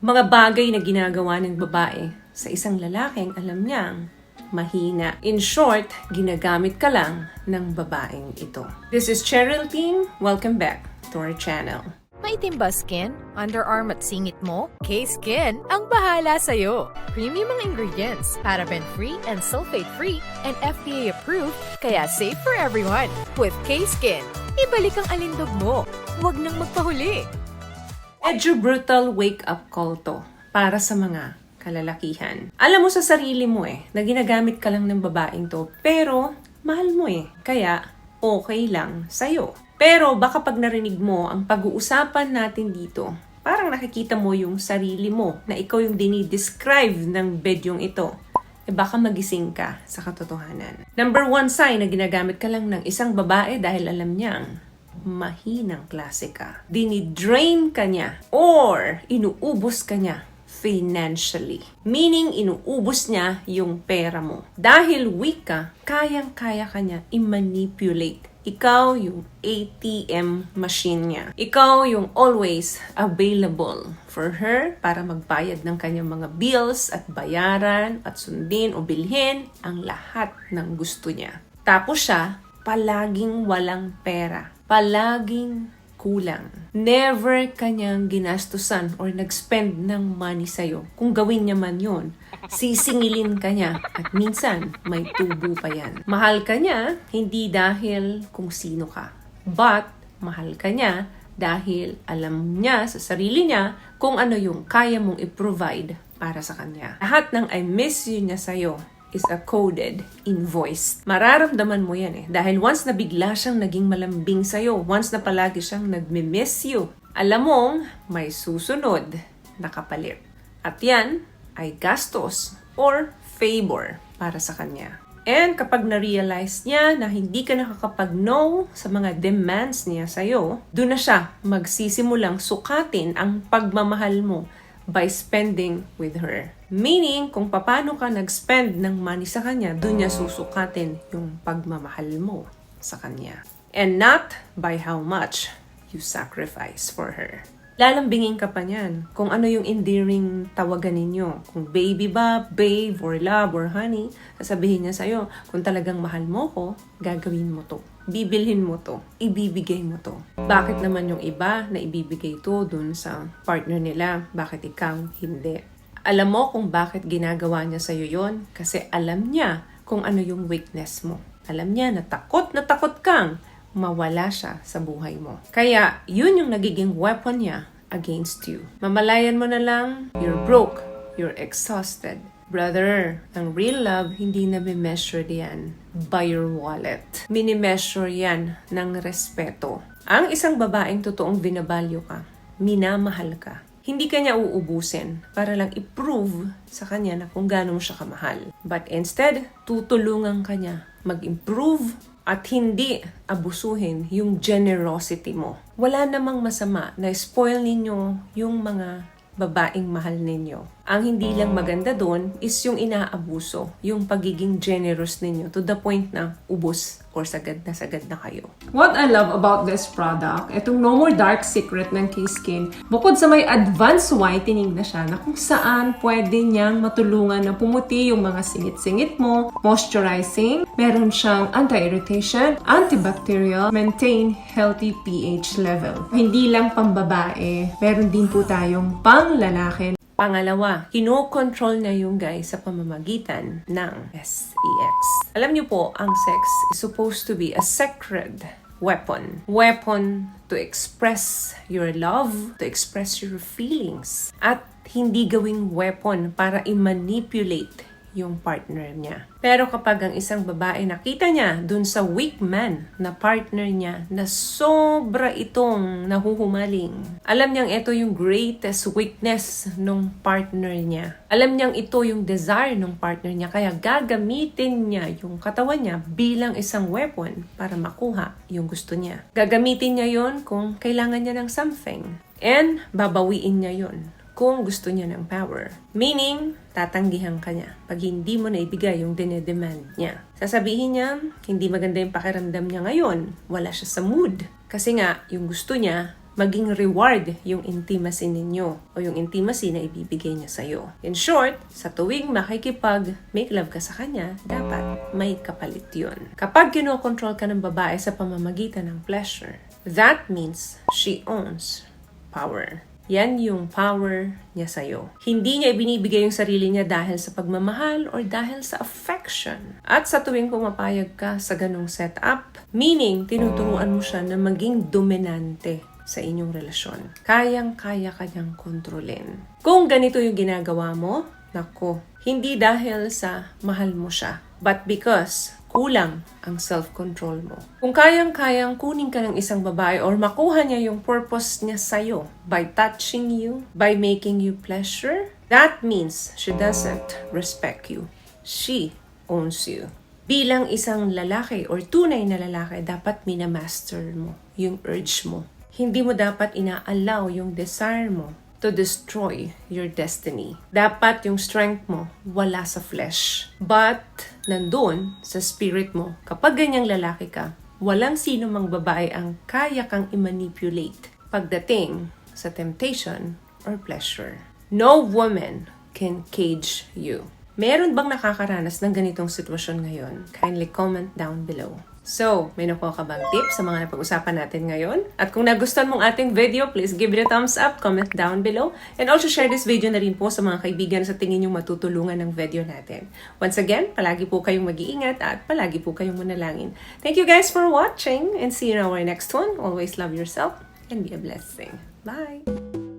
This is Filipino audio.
Mga bagay na ginagawa ng babae sa isang lalaking alam niyang mahina. In short, ginagamit ka lang ng babaeng ito. This is Cheryl Team. Welcome back to our channel. Maitim ba skin? Underarm at singit mo? K-Skin ang bahala sa'yo. Premium ang ingredients, paraben-free and sulfate-free, and FDA-approved, kaya safe for everyone. With K-Skin, ibalik ang alindog mo. Huwag nang magpahuli. Medyo brutal wake-up call to para sa mga kalalakihan. Alam mo sa sarili mo na ginagamit ka lang ng babaeng to, pero mahal mo kaya okay lang sa'yo. Pero baka pag narinig mo ang pag-uusapan natin dito, parang nakikita mo yung sarili mo na ikaw yung dinidescribe ng bedyong ito. Baka magising ka sa katotohanan. Number 1 sign na ginagamit ka lang ng isang babae dahil alam niyang mahinang klase ka. Dinidrain ka niya or inuubos ka niya financially. Meaning, inuubos niya yung pera mo. Dahil weak ka, kayang-kaya ka niya i-manipulate. Ikaw yung ATM machine niya. Ikaw yung always available for her para magbayad ng kanyang mga bills at bayaran at sundin o bilhin ang lahat ng gusto niya. Tapos siya, palaging walang pera. Palaging kulang. Never kanyang ginastusan or nag-spend ng money sa'yo. Kung gawin niya man yun, sisingilin ka niya at minsan may tubo pa yan. Mahal ka niya, hindi dahil kung sino ka. But, mahal ka niya dahil alam niya sa sarili niya kung ano yung kaya mong i-provide para sa kanya. Lahat ng I miss you niya sa'yo is a coded invoice. Mararamdaman mo yan dahil once na bigla siyang naging malambing sa'yo, once na palagi siyang nagme-miss you, alam mong may susunod na kapalit. At yan ay gastos or favor para sa kanya. And kapag na-realize niya na hindi ka nakakapag-no sa mga demands niya sa'yo, doon na siya magsisimulang sukatin ang pagmamahal mo by spending with her. Meaning, kung paano ka nag-spend ng money sa kanya, doon niya susukatin yung pagmamahal mo sa kanya. And not by how much you sacrifice for her. Lalambingin ka pa niyan kung ano yung endearing tawagan ninyo. Kung baby ba, babe, or love, or honey, sasabihin niya sa'yo, kung talagang mahal mo ko, gagawin mo to. Bibilhin mo to. Ibibigay mo to. Bakit naman yung iba na ibibigay to dun sa partner nila? Bakit ikaw hindi? Alam mo kung bakit ginagawa niya sa'yo yon? Kasi alam niya kung ano yung weakness mo. Alam niya na takot kang mawala siya sa buhay mo. Kaya, yun yung nagiging weapon niya against you. Mamalayan mo na lang, you're broke, you're exhausted. Brother, ang real love, hindi na measure yan by your wallet. Mini-measure yan ng respeto. Ang isang babaeng totoong binabalyo ka, minamahal ka, hindi ka niya uubusin para lang i-prove sa kanya na kung gaano mo siya kamahal. But instead, tutulungan ka niya mag-improve at hindi abusuhin yung generosity mo. Wala namang masama na spoil ninyo yung mga babaeng mahal ninyo. Ang hindi lang maganda doon is yung inaabuso, yung pagiging generous ninyo to the point na ubos or sagad na kayo. What I love about this product, itong No More Dark Secret ng K-Skin, bukod sa may advanced whitening na siya na kung saan pwede niyang matulungan na pumuti yung mga singit-singit mo, moisturizing, meron siyang anti-irritation, antibacterial, maintain healthy pH level. Hindi lang pambabae, meron din po tayong pang-lalaki. Pangalawa, kino-control na yung guys sa pamamagitan ng SEX. Alam niyo po, ang sex is supposed to be a sacred weapon. Weapon to express your love, to express your feelings. At hindi gawing weapon para i-manipulate yung partner niya. Pero kapag ang isang babae nakita niya dun sa weak man na partner niya na sobra itong nahuhumaling, alam niyang ito yung greatest weakness ng partner niya. Alam niyang ito yung desire ng partner niya, kaya gagamitin niya yung katawan niya bilang isang weapon para makuha yung gusto niya. Gagamitin niya yon kung kailangan niya ng something. And babawiin niya yon kung gusto niya ng power. Meaning, tatanggihan ka niya pag hindi mo na ibigay yung dinedemand niya. Sasabihin niya, hindi maganda yung pakiramdam niya ngayon. Wala siya sa mood. Kasi nga, yung gusto niya, maging reward yung intimacy ninyo o yung intimacy na ibibigay niya sa'yo. In short, sa tuwing makikipag-make love ka sa kanya, dapat may kapalit yun. Kapag kinokontrol ka ng babae sa pamamagitan ng pleasure, that means she owns power. Yan yung power niya sa'yo. Hindi niya ibinibigay yung sarili niya dahil sa pagmamahal or dahil sa affection. At sa tuwing pumapayag ka sa ganong setup, meaning tinuturuan mo siya na maging dominante sa inyong relasyon. Kayang-kaya kanyang kontrolin. Kung ganito yung ginagawa mo, nako, hindi dahil sa mahal mo siya, but because kulang ang self-control mo. Kung kayang-kayang kunin ka ng isang babae or makuha niya yung purpose niya sa'yo by touching you, by making you pleasure, that means she doesn't respect you. She owns you. Bilang isang lalaki or tunay na lalaki, dapat minamaster mo yung urge mo. Hindi mo dapat ina-allow yung desire mo to destroy your destiny. Dapat yung strength mo wala sa flesh. But, nandun sa spirit mo, kapag ganyang lalaki ka, walang sino mang babae ang kaya kang i-manipulate pagdating sa temptation or pleasure. No woman can cage you. Meron bang nakakaranas ng ganitong sitwasyon ngayon? Kindly comment down below. So, may nakuha ka bang tips sa mga napag-usapan natin ngayon? At kung nagustuhan mong ating video, please give it a thumbs up, comment down below, and also share this video na rin po sa mga kaibigan sa tingin nyo matutulungan ng video natin. Once again, palagi po kayong mag-iingat at palagi po kayong manalangin. Thank you guys for watching and see you in our next one. Always love yourself and be a blessing. Bye!